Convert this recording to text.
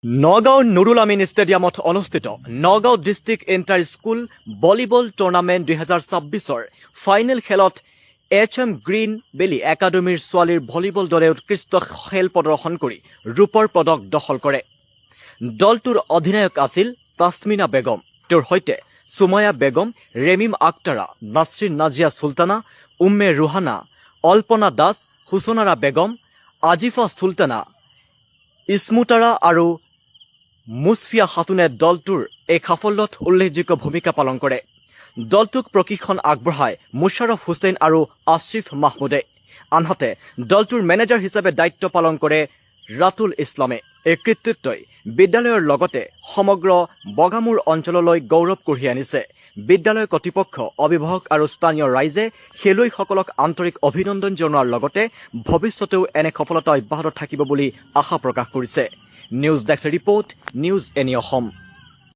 নগাঁও নুৰুল আমিন ষ্টেডিয়ামত অনুষ্ঠিত Nagaon district inter school volleyball tournament 2026-ৰ ফাইনেল খেলত HM গ্ৰীণ বেলি একাডেমীৰ ছোৱালীৰ ভলীবল দলে উৎকৃষ্ট খেল প্ৰদৰ্শন কৰি ৰূপৰ পদক দখল কৰে। দলটোৰ অধিনায়ক আছিল তাসমিনা বেগম, তেওঁৰ সৈতে সুমায়া বেগম, ৰেমিম আক্তাৰা, নাছৰিন নাজিয়া চুলতানা, উম্মে ৰুহানা, অল্পনা দাস, হুছনাৰা বেগম, আজিফা চুলতানা, ইছমুতাৰা আৰু মুছফিয়া খাতুনে দলটোৰ এই সাফল্যত উল্লেখযোগ্য ভূমিকা পালন কৰে। দলটোক প্ৰশিক্ষণ আগবঢ়ায় মুশ্বাৰফ হুছেইন আৰু আশ্ৰিফ মাহমুদে। আনহাতে দলটোৰ মেনেজাৰ হিচাপে দায়িত্ব পালন কৰে ৰাতুল ইছলামে। এই কৃতিত্বই বিদ্যালয়ৰ লগতে সমগ্ৰ বগামুৰ অঞ্চললৈ গৌৰৱ কঢ়িয়াই আনিছে। বিদ্যালয় কৰ্তৃপক্ষ, অভিভাৱক আৰু স্থানীয় ৰাইজে খেলুৱৈসকলক আন্তৰিক অভিনন্দন জনোৱাৰ লগতে ভৱিষ্যতেও এনে সফলতা অব্যাহত থাকিব বুলি আশা প্ৰকাশ কৰিছে। News desk report, news any Assam.